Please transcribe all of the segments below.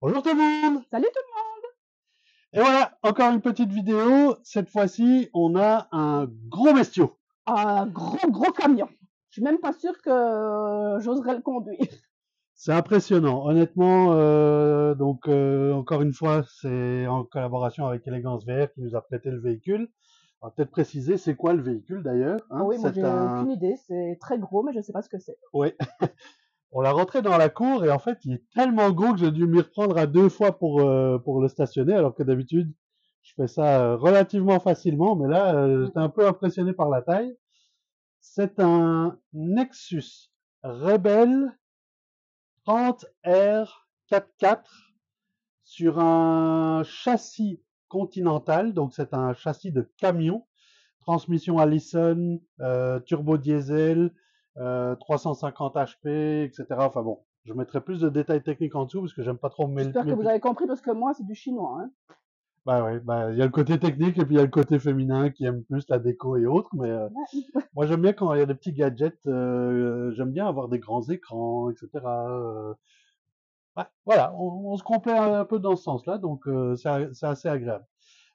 Bonjour tout le monde! Salut tout Et voilà, encore une petite vidéo. Cette fois-ci, on a un gros bestiau. le monde! Un gros camion. Je suis même pas sûre que j'oserais le conduire. C'est impressionnant, honnêtement. Encore une fois, c'est en collaboration avec Élégance VR qui nous a prêté le véhicule. On va peut-être préciser c'est quoi le véhicule d'ailleurs. Ah Hein. oui, moi C'est j'ai un, aucune idée. C'est très gros, mais je sais pas ce que c'est. ouais, on l'a rentré dans la cour et en fait, il est tellement gros que j'ai dû m'y reprendre à 2 fois pour le stationner, alors que d'habitude, je fais ça relativement facilement, mais là, j'étais un peu impressionné par la taille. C'est un Nexus Rebel 30R 4x4 sur un châssis continental, donc c'est un châssis de camion, transmission Allison, turbo diesel, 350 HP, etc. Enfin bon, je mettrai plus de détails techniques en dessous parce que j'aime pas trop J'espère que vous avez compris parce que moi c'est du chinois. Hein. Bah ouais, bah il y a le côté technique et puis il y a le côté féminin qui aime plus la déco et autres, mais Ouais. moi j'aime bien quand il y a des petits gadgets, j'aime bien avoir des grands écrans, etc. Ouais, voilà, on se complète un peu dans ce sens-là, donc c'est assez agréable.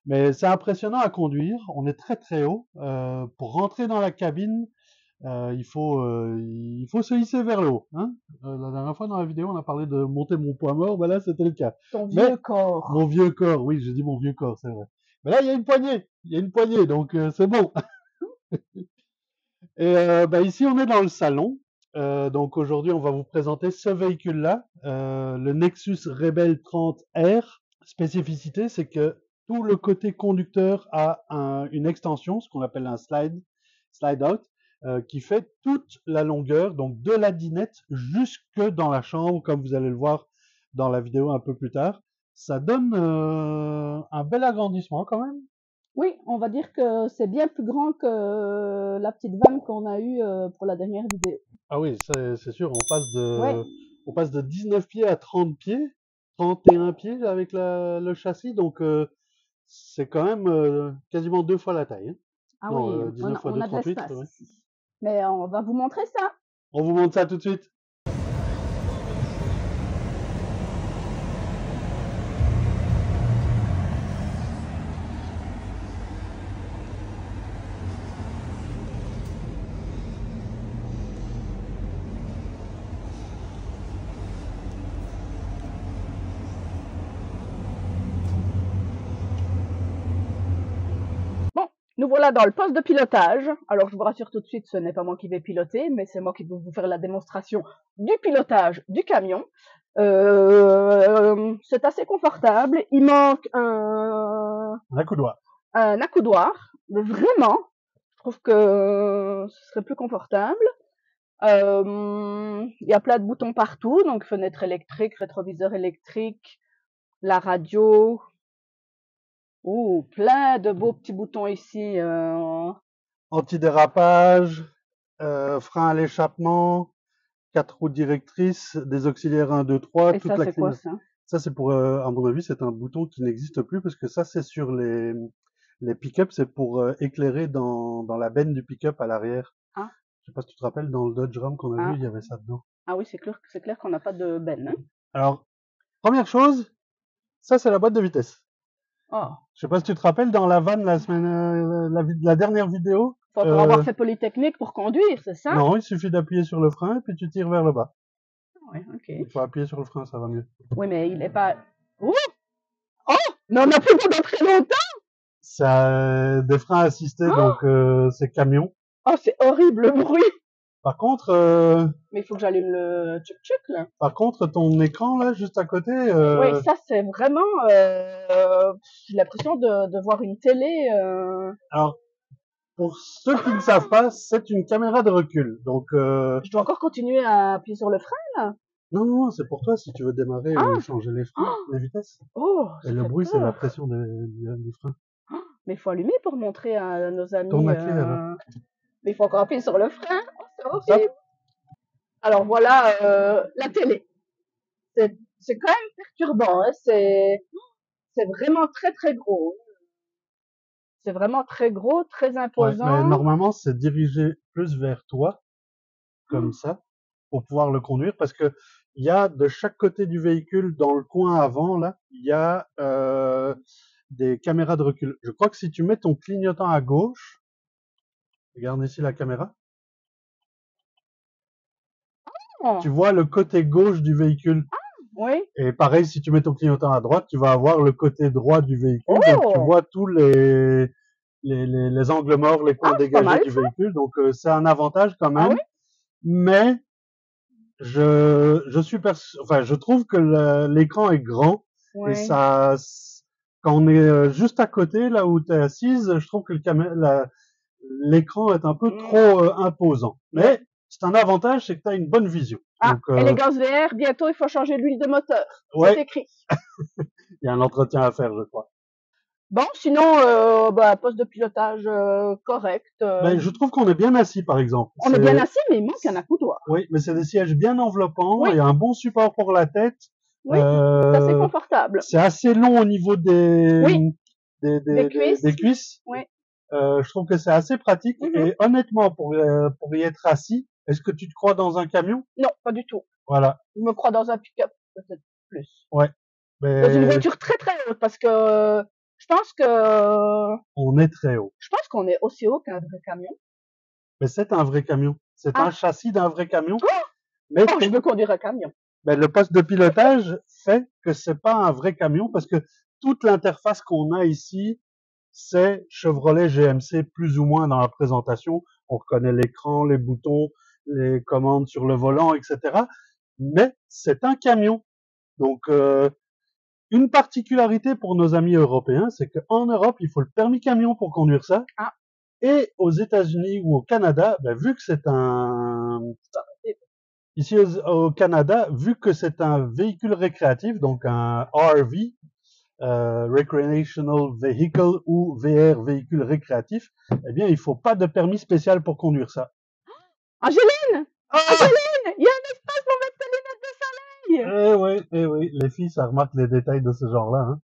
Mais c'est impressionnant à conduire, on est très très haut. Pour rentrer dans la cabine, il faut se hisser vers le haut. Hein. La dernière fois dans la vidéo, on a parlé de monter mon poids mort, bah là c'était le cas. Ton Mais vieux corps. mon vieux corps, oui, j'ai dit mon vieux corps, c'est vrai. Mais là, il y a une poignée, donc c'est bon. Et bah, ici, on est dans le salon. Donc aujourd'hui, on va vous présenter ce véhicule-là, le Nexus Rebel 30R. Spécificité, c'est que tout le côté conducteur a une extension, ce qu'on appelle un slide out, qui fait toute la longueur, donc de la dinette jusque dans la chambre, comme vous allez le voir dans la vidéo un peu plus tard. Ça donne un bel agrandissement quand même. Oui, on va dire que c'est bien plus grand que la petite vanne qu'on a eue pour la dernière vidéo. Ah oui, c'est sûr, Ouais. on passe de 19 pieds à 30 pieds, 31 pieds avec le châssis, donc c'est quand même quasiment 2 fois la taille. Hein. Ah Non, oui, 19 fois on 2, a de 38, l'espace ouais. ici. Mais on va vous montrer ça. On vous montre ça tout de suite. Bon, nous voilà dans le poste de pilotage. Alors, je vous rassure tout de suite, ce n'est pas moi qui vais piloter, mais c'est moi qui vais vous faire la démonstration du pilotage du camion. C'est assez confortable. Il manque Un accoudoir. un accoudoir. Mais vraiment, je trouve que ce serait plus confortable. Il y a plein de boutons partout, donc fenêtre électrique, rétroviseur électrique, la radio. Oh, plein de beaux petits boutons ici. Antidérapage, frein à l'échappement, 4 roues directrices, des auxiliaires 1, 2, 3, Et toute ça, la c'est quoi climatisation. ça? Ça, c'est pour, à mon avis, c'est un bouton qui n'existe plus parce que ça, c'est sur les pick-up, c'est pour éclairer dans la benne du pick-up à l'arrière. Ah, Je sais pas si tu te rappelles, dans le Dodge Ram qu'on a vu, ah, il y avait ça dedans. ah oui, c'est clair qu'on n'a pas de benne. Hein. Alors, première chose, ça c'est la boîte de vitesse. Oh, Je sais pas si tu te rappelles, dans la vanne la dernière vidéo, faut encore avoir fait Polytechnique pour conduire, c'est ça? non, il suffit d'appuyer sur le frein et puis tu tires vers le bas. Oui, ok. Il faut appuyer sur le frein, ça va mieux. Oui, mais il est pas. Oh, oh, mais on n'a plus pendant très longtemps. C'est des freins assistés, donc Oh, c'est camion. oh c'est horrible le bruit. Par contre, Mais il faut que j'allume le tchuk-tchuk là. ton écran là, juste à côté, Oui, ça c'est vraiment. J'ai l'impression de voir une télé. alors pour ceux qui ne savent pas, c'est une caméra de recul. Donc Je dois encore continuer à appuyer sur le frein. non, non, non, c'est pour toi si tu veux démarrer ou Ah, changer les freins, oh, les vitesses. oh, Et ça le fait bruit, c'est la peur. pression du frein. Mais il faut allumer pour montrer à nos Tourne amis. la clé alors. Mais il faut encore appuyer sur le frein. Oh, c'est Hop. horrible. Alors voilà la télé. C'est quand même perturbant. Hein. C'est vraiment très très gros. C'est vraiment très gros, très Ouais, mais imposant. normalement, c'est dirigé plus vers toi, comme ça, pour pouvoir le conduire, parce que il y a de chaque côté du véhicule, dans le coin avant, là, il y a des caméras de recul. Je crois que si tu mets ton clignotant à gauche, regarde ici la caméra, Oh, tu vois le côté gauche du véhicule. oui. Et pareil, si tu mets ton clignotant à droite, tu vas avoir le côté droit du véhicule. Donc tu Oh, vois tous les angles morts, les coins c'est pas dégagés mal du ça. véhicule. Donc c'est un avantage quand Ah oui? même. Mais enfin, je trouve que l'écran est grand et Oui. ça, quand on est juste à côté, là où tu es assise, je trouve que l'écran est un peu trop imposant. Ouais. Mais c'est un avantage, c'est que tu as une bonne vision. Ah, Donc, élégance VR, bientôt il faut changer l'huile de moteur. C'est ouais, écrit. il y a un entretien à faire, je crois. Bon, sinon, poste de pilotage correct. Ben, je trouve qu'on est bien assis, par exemple. On est bien assis, mais il manque un accoudoir. Oui, mais c'est des sièges bien enveloppants. Oui, Il y a un bon support pour la tête. oui, c'est assez Euh, confortable. c'est assez long au niveau Oui, des des cuisses. cuisses. Oui. Je trouve que c'est assez pratique. Mhm. Et honnêtement, pour y être assis, est-ce que tu te crois dans un camion? Non, pas du tout. Voilà. Je me crois dans un pick-up, peut-être plus. Ouais. Dans une Mais voiture très très haute, parce que je pense que on est très haut. je pense qu'on est aussi haut qu'un vrai camion. Mais c'est un vrai camion. C'est un Ah, châssis d'un vrai camion. Mais oh, je veux conduire un camion. ben, le poste de pilotage fait que c'est pas un vrai camion parce que toute l'interface qu'on a ici, c'est Chevrolet GMC plus ou moins dans la présentation. On reconnaît l'écran, les boutons, les commandes sur le volant, etc. Mais c'est un camion. Donc, une particularité pour nos amis européens, c'est qu'en Europe, il faut le permis camion pour conduire ça. Ah, Et aux États-Unis ou au Canada, ben, vu que c'est un ici au Canada, vu que c'est un véhicule récréatif, donc un RV, Recreational Vehicle ou VR, véhicule récréatif, eh bien, il faut pas de permis spécial pour conduire ça. Angéline! Ah! Angéline! Il y a un espace pour mettre tes lunettes de soleil! Eh oui, les filles, ça remarque les détails de ce genre-là. Hein.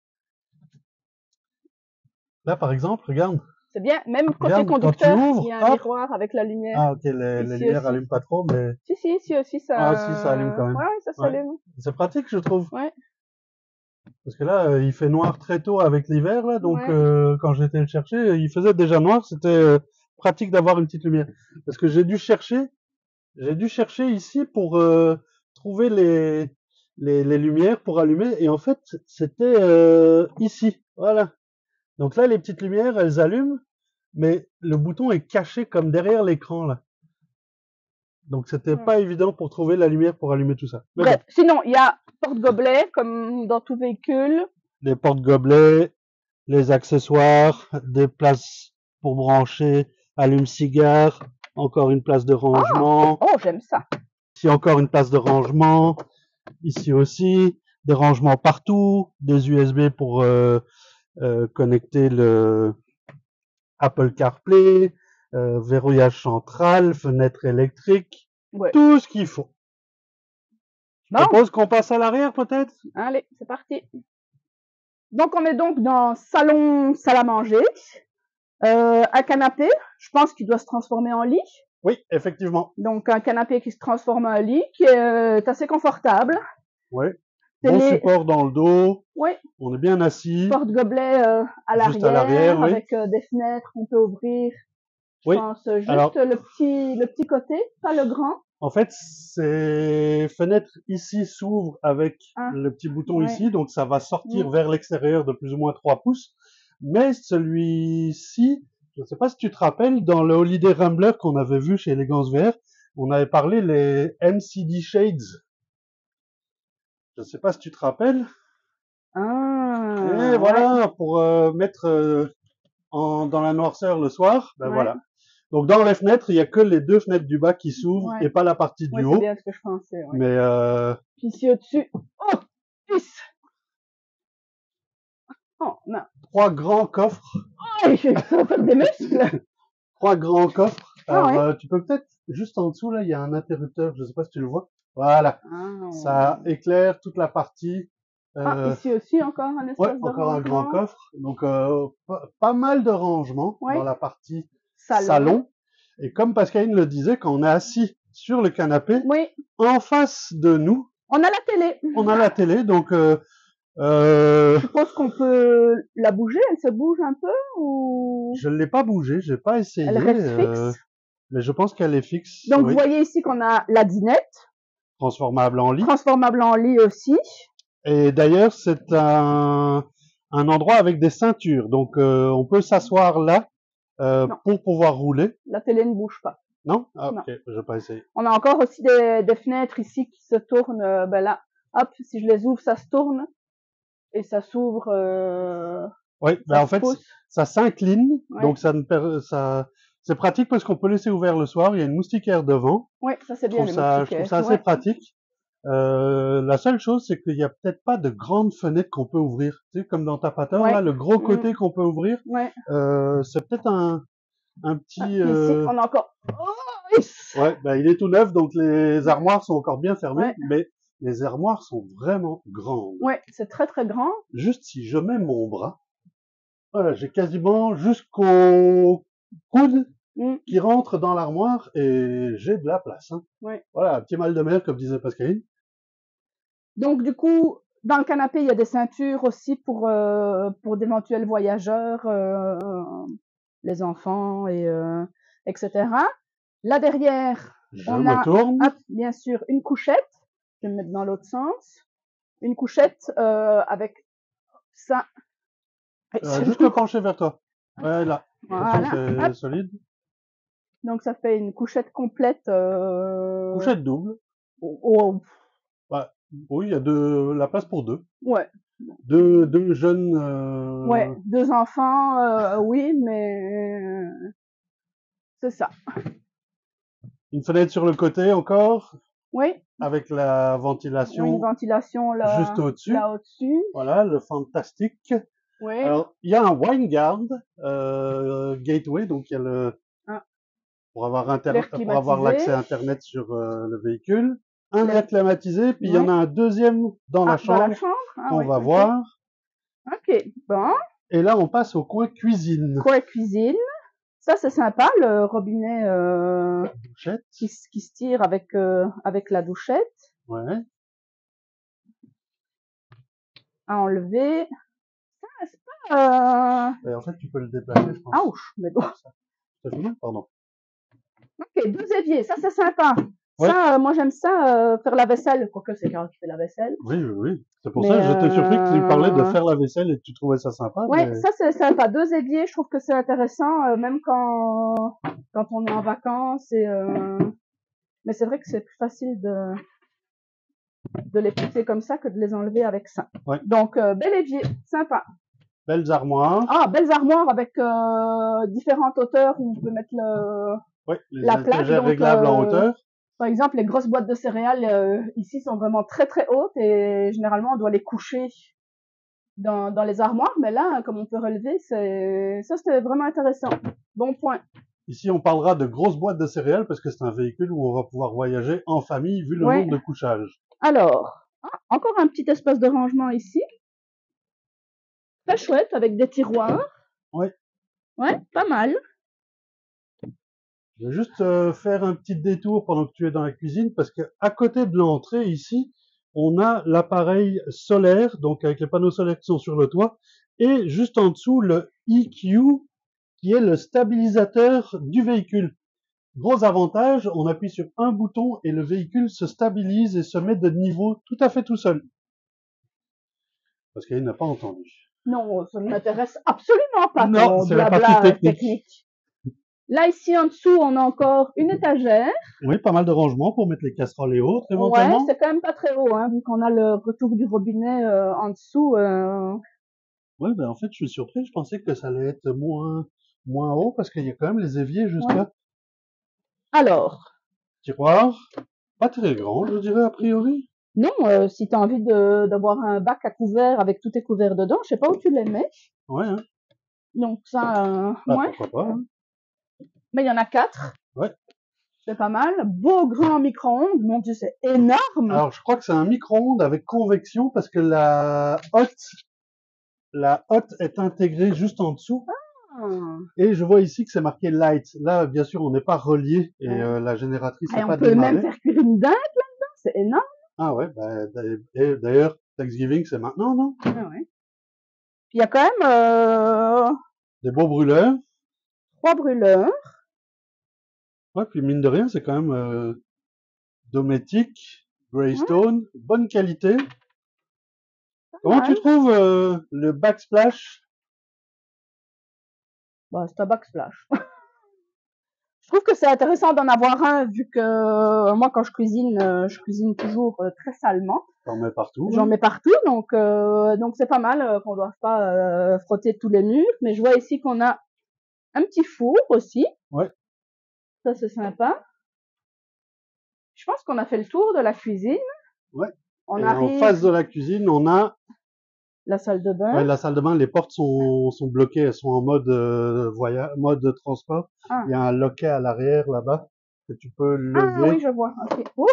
Là, par exemple, regarde, C'est bien, même côté regarde, quand tu conducteur, il ouvres, y a un hop, miroir avec la lumière. ah ok, les Ici lumières aussi. allument pas trop, mais Si, ici aussi, ça... ah si, ça allume quand même. Ouais, ça Ouais. s'allume. C'est pratique, je trouve. Ouais, Parce que là, il fait noir très tôt avec l'hiver, là, donc ouais. quand j'étais le chercher, il faisait déjà noir, c'était pratique d'avoir une petite lumière. Parce que j'ai dû chercher ici pour trouver les lumières pour allumer, et en fait, c'était ici, voilà. Donc là, les petites lumières, elles allument, mais le bouton est caché comme derrière l'écran, là. Donc c'était Hmm. pas évident pour trouver la lumière pour allumer tout ça. Mais Bref, bon, sinon, il y a porte-gobelet, comme dans tout véhicule. les porte-gobelets, les accessoires, des places pour brancher, allume-cigare, encore une place de rangement, Oh, j'aime ça. ici encore une place de rangement, ici aussi, des rangements partout, des USB pour connecter le Apple CarPlay, verrouillage central, fenêtre électrique, Ouais. tout ce qu'il faut. Je Bon, propose qu'on passe à l'arrière peut-être. allez, c'est parti. Donc, on est donc dans salon, salle à manger. Un canapé, je pense qu'il doit se transformer en lit. Oui, effectivement. Donc, un canapé qui se transforme en lit, qui est assez confortable. Oui. Bon Télé, support dans le dos. oui, On est bien assis. porte-gobelet à Juste à l'arrière, l'arrière, oui. avec des fenêtres qu'on peut ouvrir. Je Oui. pense juste Alors, le petit côté, pas le grand. en fait, ces fenêtres ici s'ouvrent avec Ah, le petit bouton ouais. ici, donc ça va sortir Mm. vers l'extérieur de plus ou moins 3 pouces. Mais celui-ci, je ne sais pas si tu te rappelles, dans le Holiday Rambler qu'on avait vu chez Elegance VR, on avait parlé les MCD Shades. Je ne sais pas si tu te rappelles. Ah, Et ouais. voilà, pour mettre dans la noirceur le soir, ben Ouais. voilà. Donc dans les fenêtres, il y a que les deux fenêtres du bas qui s'ouvrent Ouais. et pas la partie du Ouais, c'est haut. bien ce que je pensais. Ouais. Mais Puis ici au-dessus, oh, 10. Oh, non. 3 grands coffres. Oh, ça va faire des muscles. 3 grands coffres. Ah Alors ouais. tu peux peut-être juste en dessous là, il y a un interrupteur. Je sais pas si tu le vois. Voilà. Ah. Ça éclaire toute la partie. Ah, ici aussi encore un Ouais, espace de encore un grand rangement. coffre. Donc pas mal de rangement Ouais. dans la partie Salon. salon. Et comme Pascaline le disait, quand on est assis sur le canapé, Oui. en face de nous, On a la télé. On a la télé, donc Je suppose qu'on peut la bouger. Elle se bouge un peu ou je ne l'ai pas bougée, j'ai pas essayé, elle reste fixe? mais je pense qu'elle est fixe, Donc, oui. vous voyez ici qu'on a la dinette, Transformable en lit. transformable en lit aussi. Et d'ailleurs, c'est un endroit avec des ceintures, donc on peut s'asseoir là Non. pour pouvoir rouler. La télé ne bouge pas. Non? Ah, Non. ok, je vais pas essayer. On a encore aussi des fenêtres ici qui se tournent. Ben là, hop, si je les ouvre, ça se tourne et ça s'ouvre. Oui, Ça ben en se fait, pousse. ça s'incline, Ouais. donc c'est pratique parce qu'on peut laisser ouvert le soir. Il y a une moustiquaire devant. Ouais, ça c'est Je bien trouve les ça, je moustiquaires. trouve ça assez Ouais. pratique. La seule chose, c'est qu'il y a peut-être pas de grandes fenêtres qu'on peut ouvrir. Tu sais, comme dans Tapateur, Ouais. là, le gros côté qu'on peut ouvrir, Ouais. c'est peut-être un petit. Ici, on a encore. Oh, yes. Ouais, ben il est tout neuf, donc les armoires sont encore bien fermées, Ouais. mais les armoires sont vraiment grandes. Ouais, c'est très très grand. Juste si je mets mon bras, voilà, j'ai quasiment jusqu'au coude Mm. qui rentre dans l'armoire et j'ai de la place. Hein. Ouais. Voilà, un petit mal de mer, comme disait Pascaline. Donc du coup, dans le canapé, il y a des ceintures aussi pour d'éventuels voyageurs, les enfants et etc. Là derrière, Je on me a tourne. bien sûr une couchette. Je vais me mettre dans l'autre sens. Une couchette avec ça. Juste le pencher vers toi. Ouais, là. Attention, Voilà. c'est Hop. solide. Donc ça fait une couchette complète. Couchette double. Oh, Ouais. Oui, il y a la place pour deux. ouais. Deux jeunes. Ouais, deux enfants, oui, mais c'est ça. Une fenêtre sur le côté encore, Oui, avec la une ventilation ventilation juste au-dessus. là au-dessus. Voilà, le fantastique. Oui. Alors, il y a un Winegard gateway, donc il y a Ah, pour avoir l'air pour avoir climatisé. l'accès Internet sur le véhicule. Un L'air- air climatisé, puis il y en Ouais. a un deuxième dans la Dans la chambre chambre. Ah qu'on oui, va ok. voir. Ok, bon. Et là, on passe au coin cuisine. Coin cuisine. Ça, c'est sympa, le robinet Douchette. qui se tire avec la douchette Ouais. à enlever. Ah, c'est pas... Et en fait, tu peux le déplacer, je pense. Ouch, mais bon. C'est fini? Pardon. Ok, deux éviers, ça c'est sympa. Ouais. Ça, moi j'aime ça, faire la vaisselle. Quoique c'est Carole qui fait la vaisselle. Oui, oui, oui. C'est pour Mais, ça que j'étais surpris que tu parlais de faire la vaisselle et que tu trouvais ça sympa. Ouais, Mais... ça c'est sympa. Deux éviers, je trouve que c'est intéressant, même quand on est en vacances. Mais c'est vrai que c'est plus facile de les pousser comme ça que de les enlever avec ça. Ouais. Donc, bel évier, sympa. Belles armoires. Ah, belles armoires avec différentes hauteurs où on peut mettre Oui, les la plaque. étagères Donc, réglables en hauteur. par exemple, les grosses boîtes de céréales ici sont vraiment très très hautes et généralement on doit les coucher dans les armoires. Mais là, comme on peut relever, ça c'était vraiment intéressant. Bon point. Ici, on parlera de grosses boîtes de céréales parce que c'est un véhicule où on va pouvoir voyager en famille vu le Ouais. nombre de couchages. Alors, encore un petit espace de rangement ici. Très chouette avec des tiroirs. Ouais. Ouais, pas mal. Je vais juste faire un petit détour pendant que tu es dans la cuisine parce que à côté de l'entrée ici, on a l'appareil solaire, donc avec les panneaux solaires qui sont sur le toit, et juste en dessous le EQ qui est le stabilisateur du véhicule. Gros avantage, on appuie sur un bouton et le véhicule se stabilise et se met de niveau tout à fait tout seul. Parce qu'il n'a pas entendu. Non, ça ne m'intéresse absolument pas. Non, c'est la partie technique. Là, ici, en dessous, on a encore une étagère. Oui, pas mal de rangements pour mettre les casseroles et autres, Ouais, éventuellement. c'est quand même pas très haut, hein, vu qu'on a le retour du robinet en dessous. Oui, ben en fait, je suis surpris. Je pensais que ça allait être moins haut parce qu'il y a quand même les éviers juste là. Alors, Tiroir, pas très grand, je dirais, a priori. non, si tu as envie d'avoir un bac à couvert avec tous tes couverts dedans, je sais pas où tu les mets. Ouais, hein. Donc ça, Bah, ouais. pourquoi pas. Hein. Mais il y en a 4. Ouais. C'est pas mal. Beau grand micro-ondes. Mon Dieu, c'est énorme. Alors, je crois que c'est un micro-ondes avec convection parce que la hotte est intégrée juste en dessous. Ah. Et je vois ici que c'est marqué light. Là, bien sûr, on n'est pas relié et Ouais. la génératrice Et n'a on pas peut démarré. même faire cuire une dinde là-dedans. C'est énorme. Ah ouais, bah, et d'ailleurs, Thanksgiving, c'est maintenant, non? Ah ouais. Puis il y a quand même Des beaux brûleurs. 3 brûleurs. Ouais, puis mine de rien, c'est quand même Dometic, Ouais, Greystone, bonne qualité. pas Comment tu mal. trouves le backsplash? Bah, c'est un backsplash. Je trouve que c'est intéressant d'en avoir un vu que moi quand je cuisine toujours très salement. T'en mets partout, J'en ouais. mets partout, donc c'est pas mal qu'on doive pas frotter tous les murs. Mais je vois ici qu'on a un petit four aussi. Ouais. Ça c'est sympa. Je pense qu'on a fait le tour de la cuisine. Ouais. On Et en arrive face de la cuisine, on a la salle de bain. ouais, la salle de bain. Les portes sont bloquées, elles sont en mode voyage, mode de transport. Il Ah, y a un loquet à l'arrière là-bas que tu peux ah oui, lever. je vois. Ok. Oh,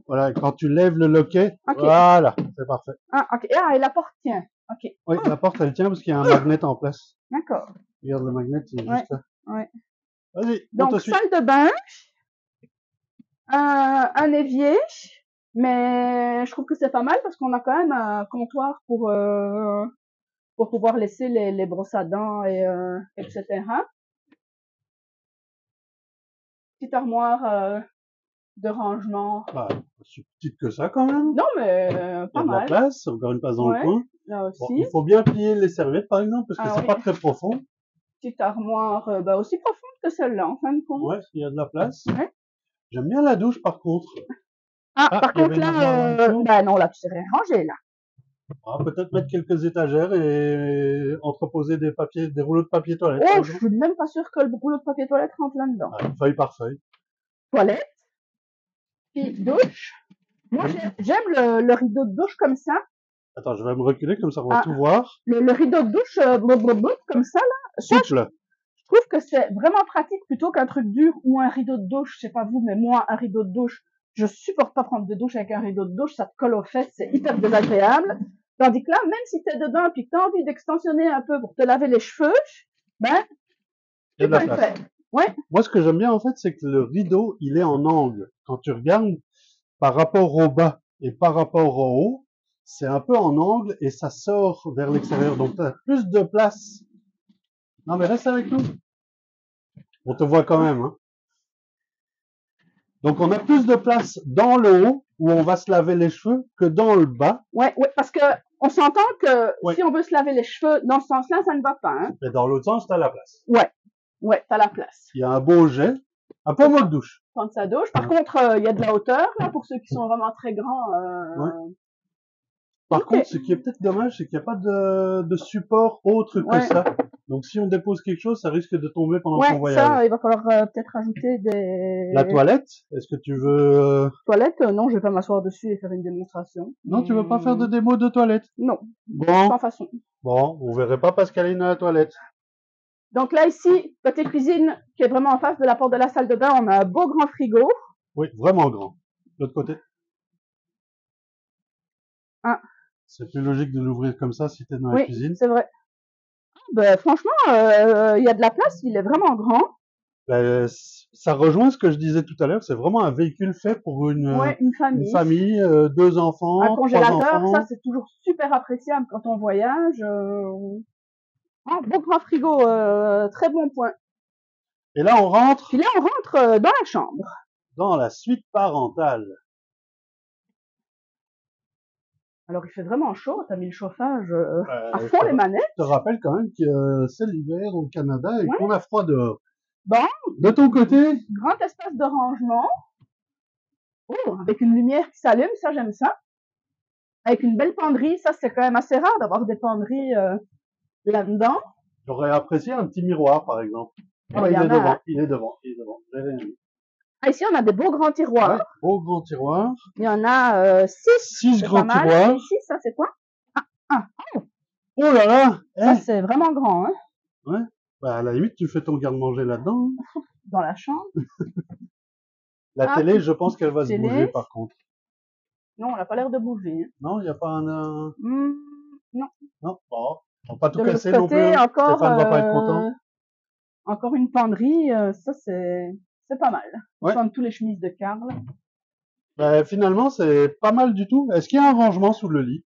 Voilà, quand tu lèves le loquet, ok. voilà, c'est parfait. Ah, ok. Ah, et la porte tient. Ok. Oui, la porte elle tient parce qu'il y a un magnet en place. D'accord. Regarde le magnet, il est Ouais. juste là. Ouais. Vas-y, on te Donc suit. salle de bain, un évier, mais je trouve que c'est pas mal parce qu'on a quand même un comptoir pour pouvoir laisser les brosses à dents et etc. Petite armoire de rangement. Bah, c'est petite que ça quand même. Non mais Il y pas a de la mal. place, encore une place dans le Ouais, coin. là Bon, aussi. il faut bien plier les serviettes par exemple parce que Ah c'est oui, pas très profond. petite armoire bah, aussi profonde que celle-là en fin de compte. Ouais, il y a de la place. Ouais. J'aime bien la douche par contre. Ah, Ah, par il y avait contre une armoire là en là, dessous. bah non, là tu sais rien ranger là. Ah, peut-être mettre quelques étagères et entreposer des papiers, des rouleaux de papier toilette par Oh, je exemple. suis même pas sûre que le rouleau de papier toilette rentre là-dedans. Ah, feuille par feuille. Toilette, puis douche. Moi, Oui. j'aime le rideau de douche comme ça. Attends, je vais me reculer comme ça on va Ah, tout voir. le rideau de douche comme ça, là. Ça, Souple. je trouve que c'est vraiment pratique plutôt qu'un truc dur ou un rideau de douche. Je sais pas vous, mais moi, un rideau de douche, je supporte pas prendre de douche avec un rideau de douche. Ça te colle aux fesses, c'est hyper désagréable. Tandis que là, même si t'es dedans et que t'as envie d'extensionner un peu pour te laver les cheveux, ben, Il y a tu de peux la le place. faire. Ouais, Moi, ce que j'aime bien en fait, c'est que le rideau, il est en angle. Quand tu regardes par rapport au bas et par rapport au haut, c'est un peu en angle et ça sort vers l'extérieur. Donc, tu as plus de place. Non, mais reste avec nous. On te voit quand même. Hein. Donc, on a plus de place dans le haut où on va se laver les cheveux que dans le bas. ouais, ouais, parce que on s'entend que Oui. si on veut se laver les cheveux dans ce sens-là, ça ne va pas, hein. Et dans l'autre sens, tu as la place. Ouais, ouais, t'as la place. Il y a un beau jet, un peu mode douche. Prendre sa douche. Par Ouais. contre, il y a de la hauteur, là, pour ceux qui sont vraiment très grands. Ouais. Par Ok. contre, ce qui est peut-être dommage, c'est qu'il n'y a pas de support autre que Ouais. ça. Donc, si on dépose quelque chose, ça risque de tomber pendant Ouais, ton voyage. ça, il va falloir peut-être ajouter des La toilette, est-ce que tu veux... toilettes. Non, je vais pas m'asseoir dessus et faire une démonstration. Non, tu veux pas faire de démo de toilette? Non, Bon, sans façon. bon, on verrait pas Pascaline à la toilette. Donc là, ici, côté cuisine, qui est vraiment en face de la porte de la salle de bain, on a un beau grand frigo. Oui, vraiment grand. L'autre côté. Ah, C'est plus logique de l'ouvrir comme ça si t'es dans la oui, cuisine. c'est vrai. Ben, franchement, il y a de la place, il est vraiment grand. Ben, ça rejoint ce que je disais tout à l'heure. C'est vraiment un véhicule fait pour Ouais, une une famille. famille, 2 Un enfants, 3 congélateur, ça enfants. c'est toujours super appréciable quand on voyage. Ah, beau grand frigo, très bon point. Et là, on rentre Puis là, on rentre dans la chambre. dans la suite parentale. Alors il fait vraiment chaud, t'as mis le chauffage à Je fond les manettes. te rappelle quand même que c'est l'hiver au Canada et Ouais. qu'on a froid dehors. Bon, De ton côté, grand espace de rangement. Oh, avec une lumière qui s'allume, ça j'aime ça. Avec une belle penderie, ça c'est quand même assez rare d'avoir des penderies là-dedans. j'aurais apprécié un petit miroir, par exemple. Oh, Ah, il y en a, hein. il est devant, il est devant. J'avais vu. Ah, ici on a des beaux grands tiroirs. Ouais, beau grand tiroir. Il y en a 6, 6 c'est grands pas mal. tiroirs. Et ici, ça c'est quoi? Ah, Oh là là! ça Eh, c'est vraiment grand, hein. ouais. Bah, à la limite, tu fais ton garde-manger là-dedans. Dans la chambre. La Ah, télé, je pense qu'elle va se télé. bouger, par contre. Non, on n'a pas l'air de bouger. Hein. Non, il n'y a pas un... Non. Non, bon. On va pas tout De l'autre casser non plus. côté, Hein. encore, Stéphane va pas être content. encore une penderie. Ça c'est pas mal. Ouais. Comme tous les chemises de Karl. Ben, finalement, c'est pas mal du tout. Est-ce qu'il y a un rangement sous le lit?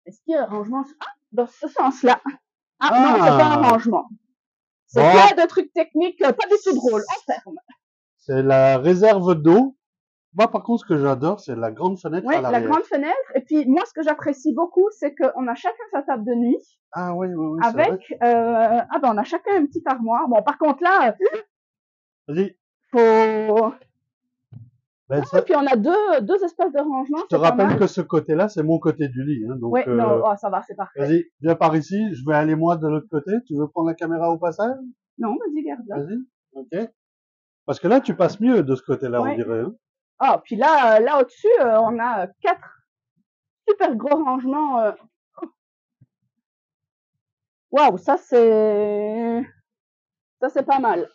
Est-ce qu'il y a un rangement? Ah, dans ce sens-là. Ah non, c'est pas un Ah! rangement. C'est Bon, plein de trucs techniques pas du tout drôles. On ferme. c'est la réserve d'eau. Moi, par contre, ce que j'adore, c'est la grande fenêtre Oui, à la l'arrière. grande fenêtre. Et puis, moi, ce que j'apprécie beaucoup, c'est qu'on a chacun sa table de nuit Ah oui, oui, oui, c'est avec, vrai. ah ben, on a chacun une petite armoire. Bon, par contre, là, Vas-y. faut, Ben, et puis on a deux espèces de je rangement, te c'est pas rappelle mal. que ce côté-là, c'est mon côté du lit. Hein, donc, Oui, non, oh, ça va, c'est parfait. vas-y, viens par ici. Je vais aller moi de l'autre côté. Tu veux prendre la caméra au passage? Non, vas-y, garde là. Vas-y. Ok. Parce que là, tu passes mieux de ce côté-là, on Ouais. dirait. Hein. Ah, puis là, là au-dessus, on a 4 super gros rangements. Waouh, ça c'est pas mal.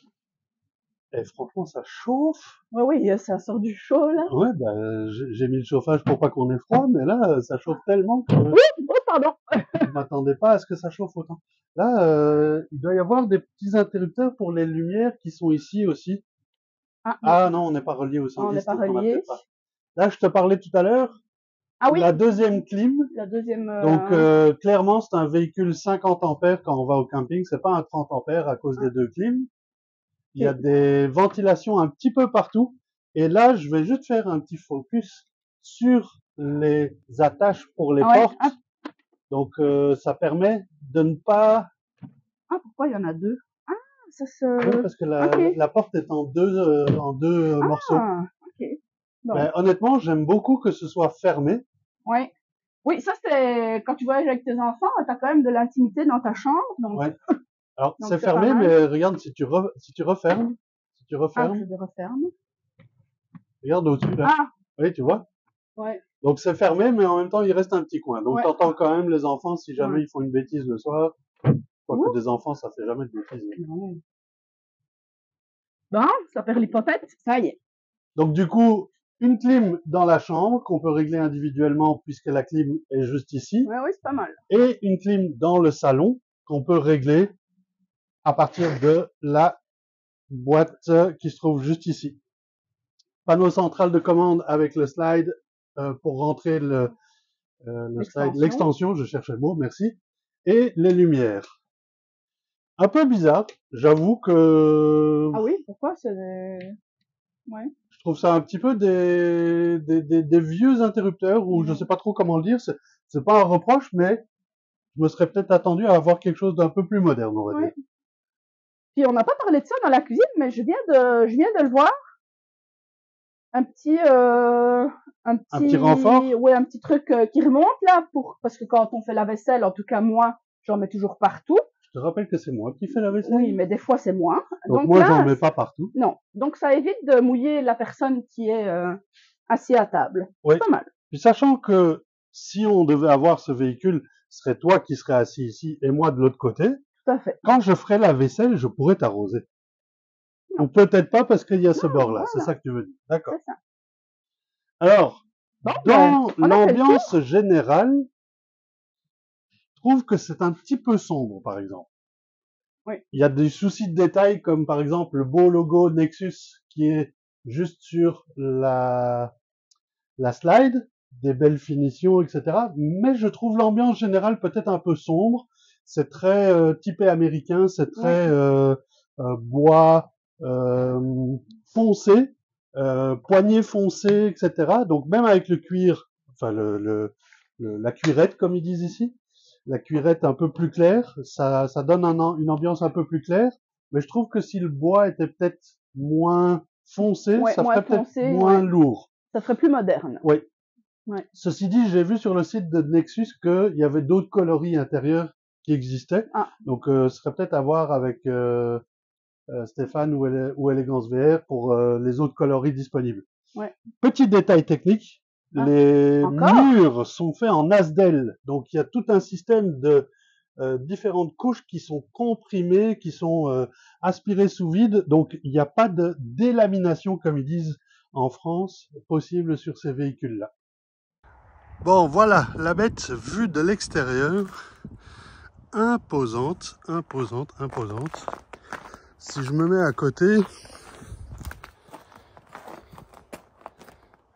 Et franchement, ça chauffe. Oui, oui, ça sort du chaud là. Ouais, ben, j'ai mis le chauffage pour pas qu'on ait froid, mais là, ça chauffe tellement que Oh, pardon. je m'attendais pas à ce que ça chauffe autant. Là, il doit y avoir des petits interrupteurs pour les lumières qui sont ici aussi. Ah, non, Ah non, on n'est pas relié au on n'est 110, pas donc on n'a relié. peut-être pas. Là, je te parlais tout à l'heure, Ah oui, la deuxième clim. la deuxième. Donc, clairement, c'est un véhicule 50 ampères quand on va au camping. C'est pas un 30 ampères à cause des deux clims. Il y a des ventilations un petit peu partout. Et là, je vais juste faire un petit focus sur les attaches pour les Ah ouais. portes. Donc, ça permet de ne pas... Ah, pourquoi il y en a deux? Ah, ça Oui, se. parce que Ok. la porte est en deux morceaux. Ah, ok. Bon. Mais honnêtement, j'aime beaucoup que ce soit fermé. Ouais. Oui, ça c'est quand tu voyages avec tes enfants, t'as quand même de l'intimité dans ta chambre, donc Ouais. Alors, donc c'est c'est pas fermé, mal. mais regarde, si tu refermes, Ah, je le referme. regarde au-dessus, là. Ah, Oui, tu vois? ouais, Donc, c'est fermé, mais en même temps, il reste un petit coin. Donc, ouais. t'entends quand même les enfants si jamais Ouais. ils font une bêtise le soir. Quoique Ouh, des enfants, ça fait jamais de bêtises. non. Bon, ça perd l'hypothèque, ça y est. Donc, du coup, une clim dans la chambre qu'on peut régler individuellement puisque la clim est juste ici. Ouais, oui, c'est pas mal. Et une clim dans le salon qu'on peut régler à partir de la boîte qui se trouve juste ici. Panneau central de commande avec le slide pour rentrer le slide, l'extension, je cherchais le mot, merci. Et les lumières. Un peu bizarre, j'avoue que Ah oui, pourquoi c'est ouais. je trouve ça un petit peu des vieux interrupteurs ou je sais pas trop comment le dire. C'est pas un reproche, mais je me serais peut-être attendu à avoir quelque chose d'un peu plus moderne, on va dire. Ouais. Puis on n'a pas parlé de ça dans la cuisine, mais je viens de le voir. Un petit, Un petit renfort. ouais, un petit truc qui remonte là parce que quand on fait la vaisselle, en tout cas moi, j'en mets toujours partout. Je te rappelle que c'est moi qui fais la vaisselle. Oui, mais des fois c'est moins. Donc moi, j'en mets pas partout. Non, donc ça évite de mouiller la personne qui est assise à table. Oui. C'est pas mal. Puis sachant que si on devait avoir ce véhicule, ce serait toi qui serais assis ici et moi de l'autre côté. Tout à fait. Quand je ferais la vaisselle, je pourrais t'arroser. Ou peut-être pas parce qu'il y a ce bord-là. Voilà. C'est ça que tu veux dire. D'accord. C'est ça. Alors, bon, dans l'ambiance générale, je trouve que c'est un petit peu sombre, par exemple. Oui. Il y a des soucis de détails, comme par exemple le beau logo Nexus qui est juste sur la slide, des belles finitions, etc. Mais je trouve l'ambiance générale peut-être un peu sombre. C'est très typé américain, c'est très bois foncé, poignée foncée, etc. Donc même avec le cuir, enfin la cuirette comme ils disent ici, la cuirette un peu plus claire, ça donne une ambiance un peu plus claire. Mais je trouve que si le bois était peut-être moins foncé, ça ferait peut-être moins lourd. Ça ferait plus moderne. Oui. Ouais. Ceci dit, j'ai vu sur le site de Nexus qu'il y avait d'autres coloris intérieurs qui existaient. Ah. Donc, ce serait peut-être à voir avec Stéphane ou Elegance VR pour les autres coloris disponibles. Ouais. Petit détail technique, les murs sont faits en Asdel. Donc, il y a tout un système de différentes couches qui sont comprimées, qui sont aspirées sous vide. Donc, il n'y a pas de délamination, comme ils disent en France, possible sur ces véhicules-là. Bon, voilà la bête vue de l'extérieur. Imposante, imposante, imposante. Si je me mets à côté,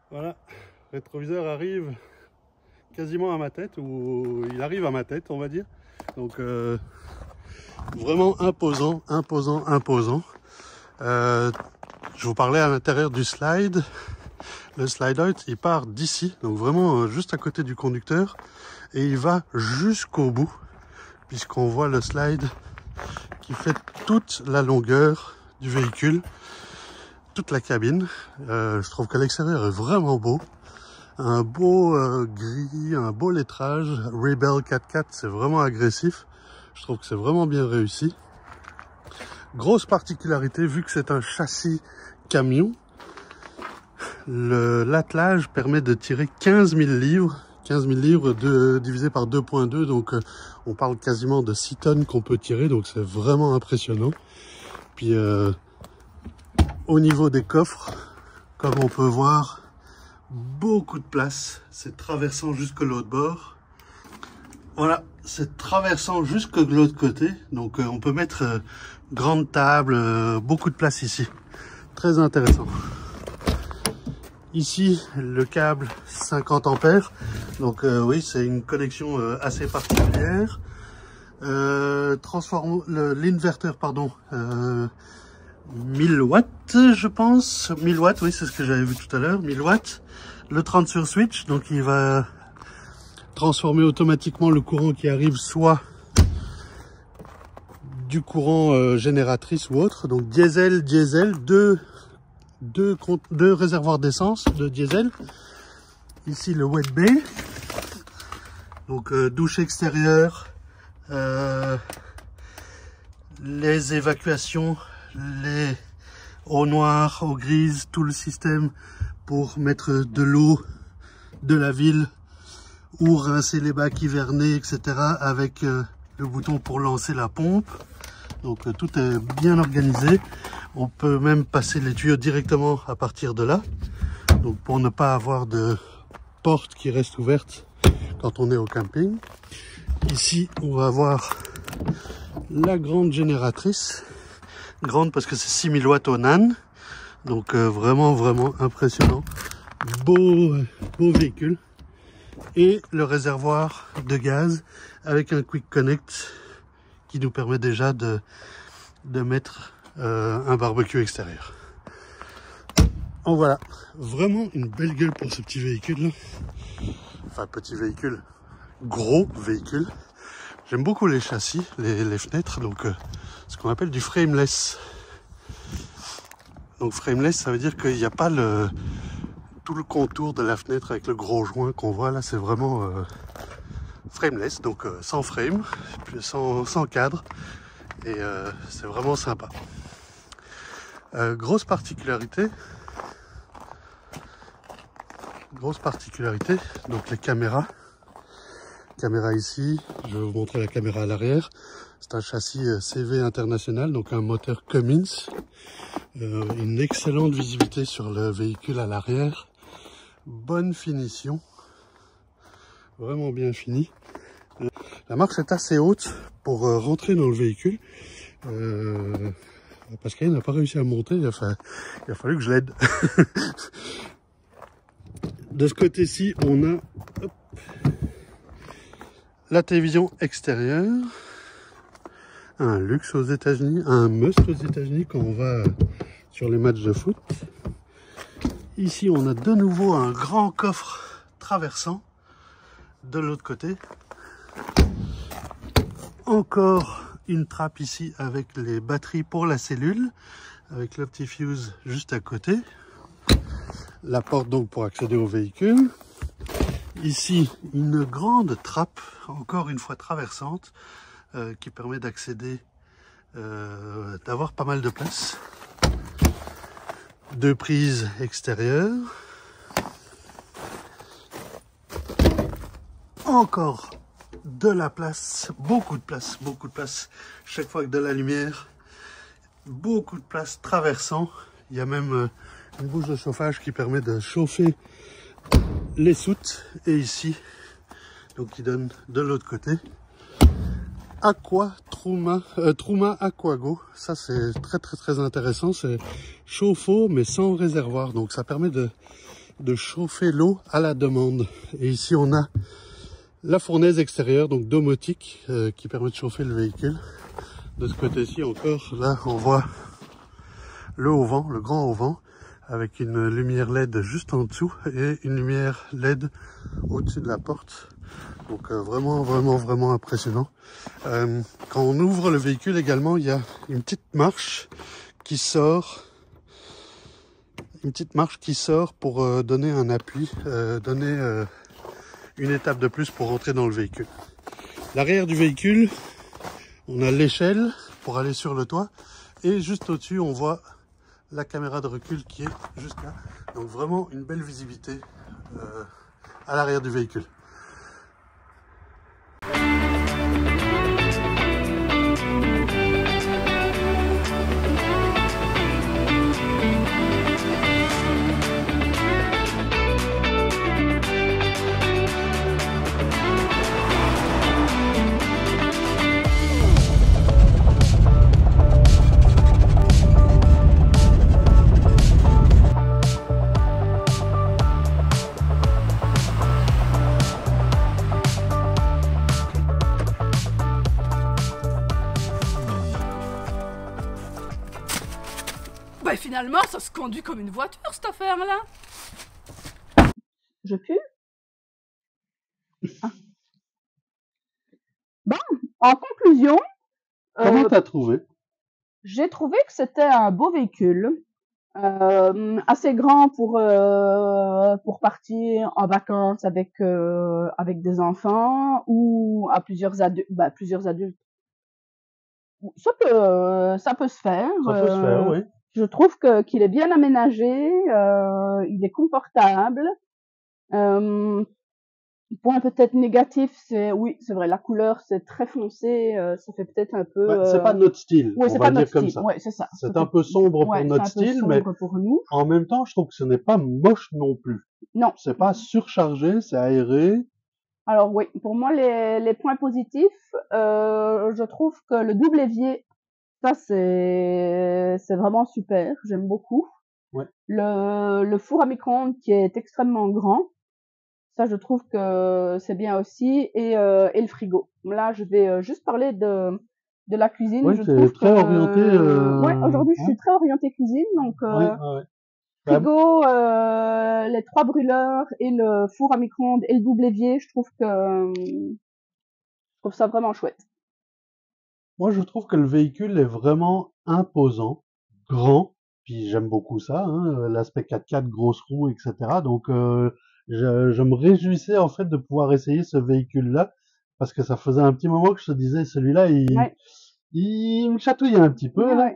voilà, rétroviseur arrive quasiment à ma tête, ou il arrive à ma tête, on va dire. Donc vraiment imposant, imposant, imposant. Je vous parlais à l'intérieur du slide. Le slide out, il part d'ici, donc vraiment juste à côté du conducteur, et il va jusqu'au bout, puisqu'on voit le slide qui fait toute la longueur du véhicule, toute la cabine. Je trouve que l'extérieur est vraiment beau. Un beau gris, un beau lettrage. Rebel 4x4, c'est vraiment agressif. Je trouve que c'est vraiment bien réussi. Grosse particularité, vu que c'est un châssis camion, l'attelage permet de tirer 15 000 livres. 15 000 livres divisé par 2.2, donc on parle quasiment de 6 tonnes qu'on peut tirer, donc c'est vraiment impressionnant. Puis au niveau des coffres, comme on peut voir, beaucoup de place, c'est traversant jusque l'autre bord. Voilà, c'est traversant jusque de l'autre côté, donc on peut mettre grande table, beaucoup de place ici. Très intéressant. Ici, le câble 50 ampères. Donc oui, c'est une connexion assez particulière. L'inverteur, pardon, 1000 watts, je pense. 1000 watts, oui, c'est ce que j'avais vu tout à l'heure. 1000 watts. Le transfer switch, donc il va transformer automatiquement le courant qui arrive soit du courant génératrice ou autre. Donc diesel, deux réservoirs d'essence de diesel. Ici le wet bay, donc douche extérieure, les évacuations, les eaux noires, eaux grises, tout le système pour mettre de l'eau de la ville ou rincer les bacs hivernés, etc. avec le bouton pour lancer la pompe. Donc tout est bien organisé. On peut même passer les tuyaux directement à partir de là. Donc pour ne pas avoir de porte qui reste ouverte quand on est au camping. Ici, on va avoir la grande génératrice. Grande parce que c'est 6000 watts au NAN. Donc vraiment, vraiment impressionnant. Beau véhicule. Et le réservoir de gaz avec un Quick Connect qui nous permet déjà de mettre un barbecue extérieur. Donc voilà, vraiment une belle gueule pour ce petit véhicule là. Enfin petit véhicule, gros véhicule. J'aime beaucoup les châssis, les fenêtres, donc ce qu'on appelle du frameless. Donc frameless, ça veut dire qu'il n'y a pas tout le contour de la fenêtre avec le gros joint qu'on voit là, c'est vraiment frameless, donc sans frame, sans cadre, et c'est vraiment sympa. Grosse particularité, donc les caméras. Caméra ici, je vais vous montrer la caméra à l'arrière. C'est un châssis CV international, donc un moteur Cummins. Une excellente visibilité sur le véhicule à l'arrière. Bonne finition, vraiment bien fini. La marche est assez haute pour rentrer dans le véhicule. Pascal n'a pas réussi à monter, il a fallu que je l'aide. De ce côté-ci, on a la télévision extérieure, un luxe aux États-Unis, un must aux États-Unis quand on va sur les matchs de foot. Ici, on a de nouveau un grand coffre traversant de l'autre côté. Encore une trappe ici avec les batteries pour la cellule, avec le petit fuse juste à côté. La porte donc pour accéder au véhicule. Ici, une grande trappe, encore une fois traversante, qui permet d'accéder, d'avoir pas mal de place. Deux prises extérieures. Encore de la place, beaucoup de place, chaque fois que de la lumière, beaucoup de place traversant. Il y a même une bouche de chauffage qui permet de chauffer les soutes, et ici, donc qui donne de l'autre côté. Truma Aquago, ça c'est très intéressant, c'est chauffe-eau mais sans réservoir, donc ça permet de de chauffer l'eau à la demande. Et ici on a la fournaise extérieure, donc domotique, qui permet de chauffer le véhicule. De ce côté-ci encore, là on voit le haut-vent, le grand haut-vent, avec une lumière LED juste en dessous et une lumière LED au-dessus de la porte. Donc vraiment impressionnant. Quand on ouvre le véhicule également, il y a une petite marche qui sort. Pour donner un appui, donner une étape de plus pour rentrer dans le véhicule. L'arrière du véhicule, on a l'échelle pour aller sur le toit et juste au-dessus on voit la caméra de recul qui est juste là. Donc vraiment une belle visibilité à l'arrière du véhicule. Bah finalement, ça se conduit comme une voiture, cette affaire-là. Je pue. Ah. Bon, en conclusion, Comment t'as trouvé? j'ai trouvé que c'était un beau véhicule, assez grand pour partir en vacances avec des enfants ou à plusieurs adultes. Plusieurs adultes. Ça peut se faire. Ça peut se faire, oui. Je trouve qu'il est bien aménagé, il est confortable. Point peut-être négatif, c'est vrai, la couleur c'est très foncé, ça fait peut-être un peu. C'est pas notre style. Oui, c'est pas notre comme style. ça. Ouais, c'est ça. C'est un peu sombre pour notre style, mais pour nous. en même temps, je trouve que ce n'est pas moche non plus. Non. C'est pas surchargé, c'est aéré. Alors oui, pour moi les points positifs, je trouve que le double évier, ça c'est vraiment super, j'aime beaucoup. Ouais. Le four à micro-ondes qui est extrêmement grand, ça je trouve que c'est bien aussi, et le frigo. Là je vais juste parler de la cuisine. Oui, je c'est trouve très orienté. Ouais, aujourd'hui je suis très orientée cuisine, donc frigo, les 3 brûleurs et le four à micro-ondes et le double évier, je trouve ça vraiment chouette. Moi, je trouve que le véhicule est vraiment imposant, grand, puis j'aime beaucoup ça, hein, l'aspect 4x4, grosse roue, etc. Donc, je me réjouissais en fait de pouvoir essayer ce véhicule-là, parce que ça faisait un petit moment que je te disais, celui-là, il me chatouillait un petit peu, là.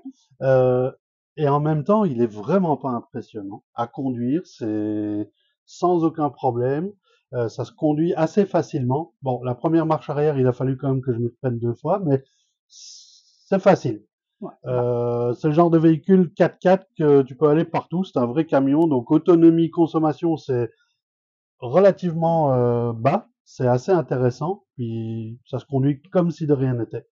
Et en même temps, il est vraiment pas impressionnant à conduire, c'est sans aucun problème. Ça se conduit assez facilement. Bon, la première marche arrière, il a fallu quand même que je me prenne 2 fois, mais c'est facile. C'est le genre de véhicule 4x4 que tu peux aller partout. C'est un vrai camion, donc autonomie, consommation, c'est relativement bas. C'est assez intéressant. Puis ça se conduit comme si de rien n'était.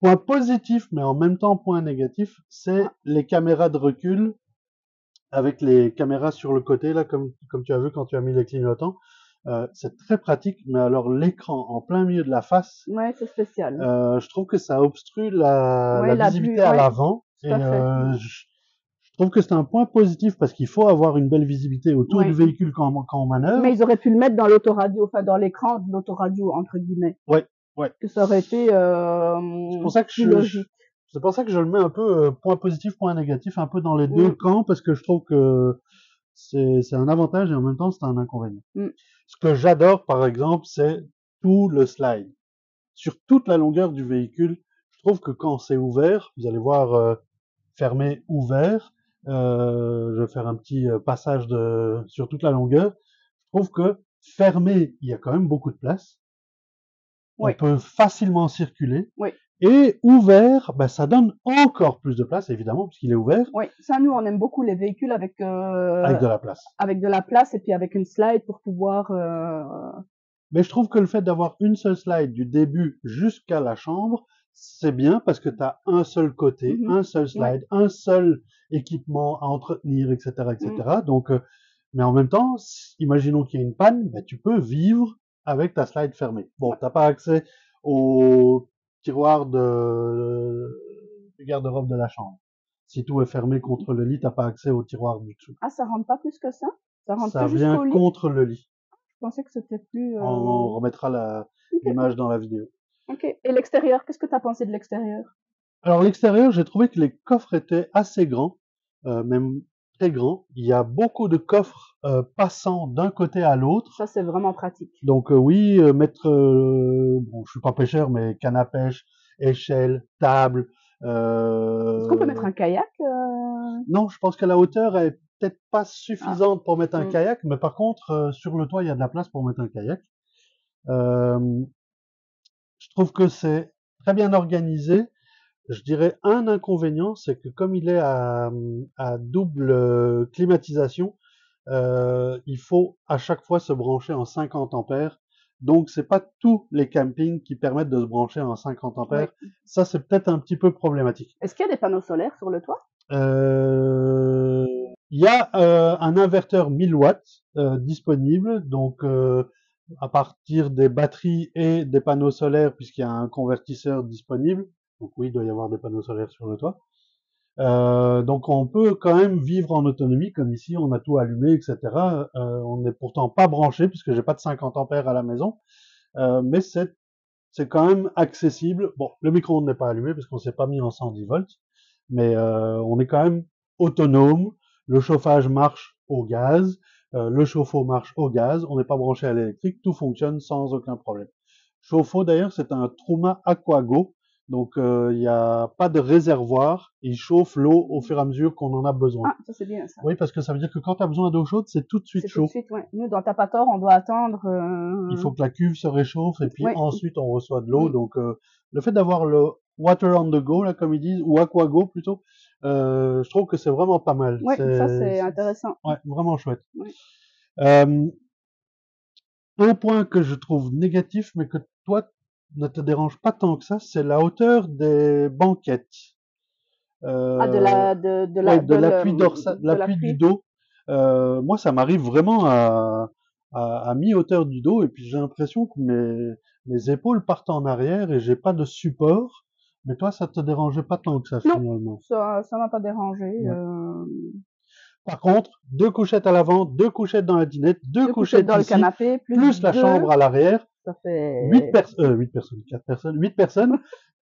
Point positif, mais en même temps point négatif, c'est les caméras de recul avec les caméras sur le côté, là, comme tu as vu quand tu as mis les clignotants. C'est très pratique, mais alors l'écran en plein milieu de la face, c'est spécial. Je trouve que ça obstrue la visibilité à l'avant. Et je trouve que c'est un point positif parce qu'il faut avoir une belle visibilité autour du véhicule quand on manœuvre. Mais ils auraient pu le mettre dans l'autoradio, enfin dans l'écran de l'autoradio entre guillemets. Ouais. Que ça aurait été c'est pour ça que c'est pour ça que je le mets un peu point positif, point négatif, un peu dans les deux camps, parce que je trouve que c'est un avantage et en même temps c'est un inconvénient. Ce que j'adore par exemple, c'est tout le slide. Sur toute la longueur du véhicule, je trouve que quand c'est ouvert, vous allez voir fermé, ouvert, je vais faire un petit passage sur toute la longueur, je trouve que fermé, il y a quand même beaucoup de place. On peut facilement circuler. Et ouvert, ça donne encore plus de place, évidemment, puisqu'il est ouvert. Oui, ça, nous, on aime beaucoup les véhicules avec de la place. Avec de la place et puis avec une slide pour pouvoir... Mais je trouve que le fait d'avoir une seule slide du début jusqu'à la chambre, c'est bien parce que tu as un seul côté, un seul slide, un seul équipement à entretenir, etc., etc. Donc, Mais en même temps, imaginons qu'il y ait une panne, ben, tu peux vivre avec ta slide fermée. Bon, t'as pas accès au tiroir du garde-robe de la chambre. Si tout est fermé contre le lit, t'as pas accès au tiroir du dessous. Ah, ça rentre pas plus que ça? Ça rentre Ça que vient jusqu'au lit? contre le lit. Je pensais que c'était plus... On remettra Ok, l'image dans la vidéo. ok. Et l'extérieur, qu'est-ce que t'as pensé de l'extérieur? Alors l'extérieur, j'ai trouvé que les coffres étaient assez grands, même très grands. Il y a beaucoup de coffres passant d'un côté à l'autre. Ça, c'est vraiment pratique. Donc oui, mettre, bon, je suis pas pêcheur, mais canne à pêche, échelle, table. Est-ce qu'on peut mettre un kayak? Non, je pense que la hauteur est peut-être pas Ah, suffisante pour mettre un mm. kayak, mais par contre, sur le toit, il y a de la place pour mettre un kayak. Je trouve que c'est très bien organisé. Je dirais un inconvénient, c'est que comme il est à double climatisation, il faut à chaque fois se brancher en 50 ampères. Donc c'est pas tous les campings qui permettent de se brancher en 50 Oui. ampères. Ça c'est peut-être un petit peu problématique. Est-ce qu'il y a des panneaux solaires sur le toit? Il y a un inverteur 1000 watts disponible, donc à partir des batteries et des panneaux solaires, puisqu'il y a un convertisseur disponible. Donc oui, il doit y avoir des panneaux solaires sur le toit. Donc on peut quand même vivre en autonomie, comme ici on a tout allumé, etc. On n'est pourtant pas branché puisque j'ai pas de 50 ampères à la maison, mais c'est quand même accessible. Bon, le micro-ondes n'est pas allumé parce qu'on s'est pas mis en 110 volts, mais on est quand même autonome. Le chauffage marche au gaz, le chauffe-eau marche au gaz. On n'est pas branché à l'électrique, tout fonctionne sans aucun problème. Chauffe-eau d'ailleurs, c'est un Truma Aquago. Donc il n'y a pas de réservoir, il chauffe l'eau au fur et à mesure qu'on en a besoin. Ah, ça c'est bien ça. Oui, parce que ça veut dire que quand tu as besoin d'eau chaude, c'est tout de suite C'est tout de chaud. suite, ouais. Nous, dans Tapator, on doit attendre... Il faut que la cuve se réchauffe et puis Ouais. ensuite on reçoit de l'eau. Mm. Donc le fait d'avoir le water on the go, là comme ils disent, ou Aquago plutôt, je trouve que c'est vraiment pas mal. Ouais, ça c'est intéressant. Ouais, vraiment chouette. Ouais. Un point que je trouve négatif, mais que toi ne te dérange pas tant que ça, c'est la hauteur des banquettes. Ah, Ouais, de l'appui dorsal, de l'appui du l'appui. dos. Moi, ça m'arrive vraiment à mi-hauteur du dos, et puis j'ai l'impression que mes épaules partent en arrière et j'ai pas de support. Mais toi, ça te dérangeait pas tant que ça Non, finalement. ça m'a pas dérangé. Ouais. Par contre, 2 couchettes à l'avant, 2 couchettes dans la dinette, 2 couchettes dans le ici, canapé, plus la chambre à l'arrière. Ça fait... 8 personnes, 4 personnes, 8 personnes.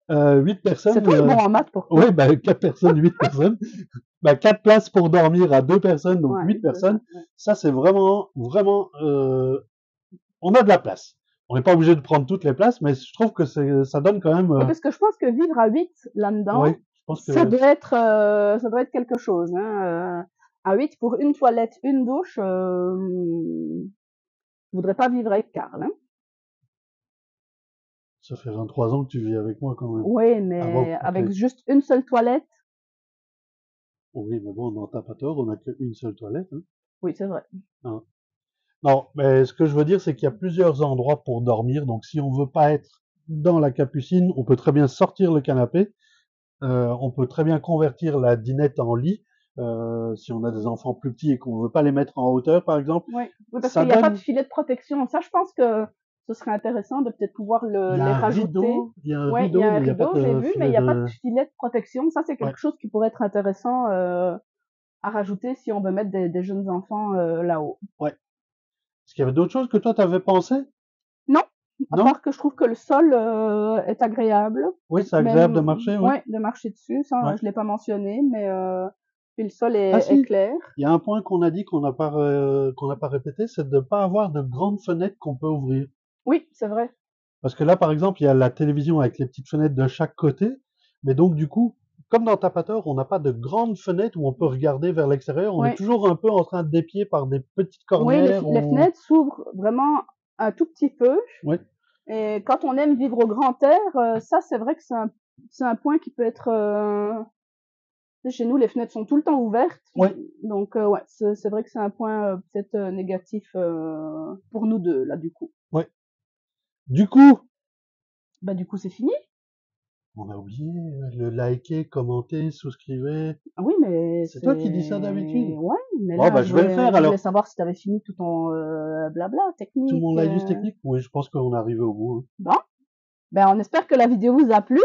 8 personnes. C'est très bon en maths pour toi. Oui, ben 4 personnes, 8 personnes. Ben 4 places pour dormir à 2 personnes, donc Ouais, 8 personnes. ça, ouais. Ça, c'est vraiment, vraiment, on a de la place. On n'est pas obligé de prendre toutes les places, mais je trouve que ça donne quand même. Ouais, parce que je pense que vivre à 8 là-dedans, Oui, je pense que ça doit être quelque chose. Hein. À 8 pour une toilette, une douche, je voudrais pas vivre avec Karl. Hein. ça fait 23 ans que tu vis avec moi quand même. Oui, mais avec juste une seule toilette. Oui, mais bon, dans Tapator, on n'a qu'une seule toilette. Hein. Oui, c'est vrai. Hein. Non, mais ce que je veux dire, c'est qu'il y a plusieurs endroits pour dormir. Donc, si on veut pas être dans la capucine, on peut très bien sortir le canapé. On peut très bien convertir la dinette en lit. Si on a des enfants plus petits et qu'on veut pas les mettre en hauteur, par exemple. Oui, parce ça qu'il n'y a pas donne- de filet de protection. Ça, je pense que ce serait intéressant de peut-être pouvoir Il y les a un rajouter. rideau, il y a un Ouais, rideau, il y a un mais il n'y a pas rideau, de j'ai vu, mais il n'y a pas de filet de protection. Ça, c'est quelque Ouais. chose qui pourrait être intéressant à rajouter si on veut mettre des jeunes enfants là-haut. Ouais. Est-ce qu'il y avait d'autres choses que toi t'avais pensé? Non, à Non? part que je trouve que le sol est agréable. Oui, c'est agréable de marcher, oui. Ouais, de marcher dessus. Ça, Ouais. je l'ai pas mentionné, mais puis le sol Ah, est si. clair. Il y a un point qu'on a dit qu'on n'a pas répété, c'est de ne pas avoir de grandes fenêtres qu'on peut ouvrir. Oui, c'est vrai. Parce que là, par exemple, il y a la télévision avec les petites fenêtres de chaque côté, mais donc du coup, comme dans Tapator, on n'a pas de grandes fenêtres où on peut regarder vers l'extérieur. On est toujours un peu en train d'épier par des petites Oui, cornières. les fenêtres s'ouvrent vraiment un tout petit peu. Oui. Et quand on aime vivre au grand air, ça, c'est vrai que c'est un point qui peut être... Chez nous, les fenêtres sont tout le temps ouvertes. Oui. Donc, ouais, c'est vrai que c'est un point peut-être négatif pour nous deux, là, du coup. Oui. Du coup, Bah, du coup, c'est fini. On a oublié le liker, commenter, souscrivez. Ah oui, mais C'est toi qui dis ça d'habitude? Ouais, mais Bon, là, bah, je vais le faire je alors. voulais savoir si tu avais fini tout ton blabla Tout technique. mon laïus technique? Oui, je pense qu'on est arrivé au bout. Hein. Bon, ben on espère que la vidéo vous a plu.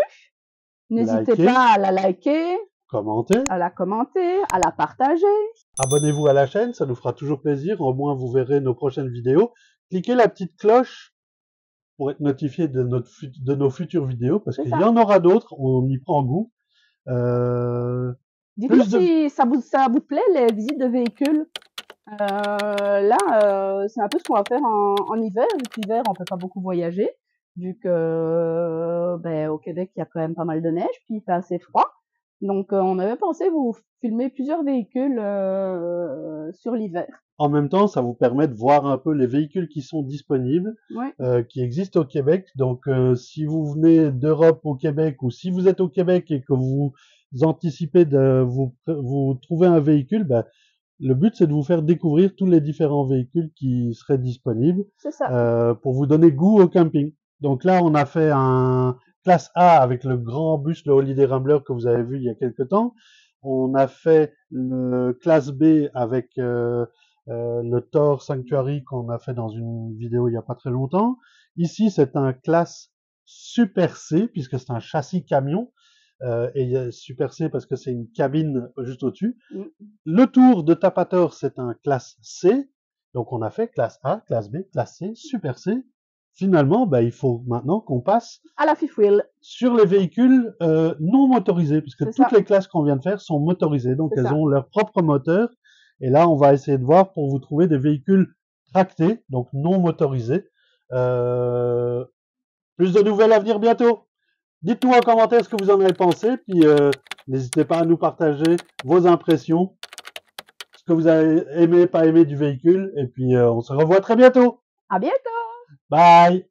N'hésitez Likez, pas à la liker, commentez. à la commenter, à la partager. Abonnez-vous à la chaîne, ça nous fera toujours plaisir. Au moins, vous verrez nos prochaines vidéos. Cliquez la petite cloche pour être notifié de nos futures vidéos, parce C'est qu'il ça. y en aura d'autres. On y prend goût. Dites-nous Plus de... si ça vous plaît, les visites de véhicules. Là, c'est un peu ce qu'on va faire en hiver. Vu que l'hiver, on peut pas beaucoup voyager, vu que ben, au Québec, il y a quand même pas mal de neige, puis il fait assez froid. Donc, on avait pensé vous filmer plusieurs véhicules sur l'hiver. En même temps, ça vous permet de voir un peu les véhicules qui sont disponibles, Ouais, qui existent au Québec. Donc, si vous venez d'Europe au Québec, ou si vous êtes au Québec et que vous anticipez de vous trouver un véhicule, ben, le but, c'est de vous faire découvrir tous les différents véhicules qui seraient disponibles c'est ça. pour vous donner goût au camping. Donc là, on a fait un classe A avec le grand bus, le Holiday Rambler que vous avez vu il y a quelque temps. On a fait le classe B avec le Thor Sanctuary qu'on a fait dans une vidéo il y a pas très longtemps. Ici, c'est un classe Super C puisque c'est un châssis camion. Et Super C parce que c'est une cabine juste au-dessus. Mm. Le tour de Tapator, c'est un classe C. Donc on a fait classe A, classe B, classe C, Super C. Finalement, bah, il faut maintenant qu'on passe À la fifth wheel. sur les véhicules non motorisés, puisque C'est toutes ça. les classes qu'on vient de faire sont motorisées. Donc C'est elles ça. ont leur propre moteur. Et là, on va essayer de voir pour vous trouver des véhicules tractés, donc non motorisés. Plus de nouvelles à venir bientôt. Dites-nous en commentaire ce que vous en avez pensé, puis n'hésitez pas à nous partager vos impressions, ce que vous avez aimé, pas aimé du véhicule, et puis on se revoit très bientôt. À bientôt! Bye!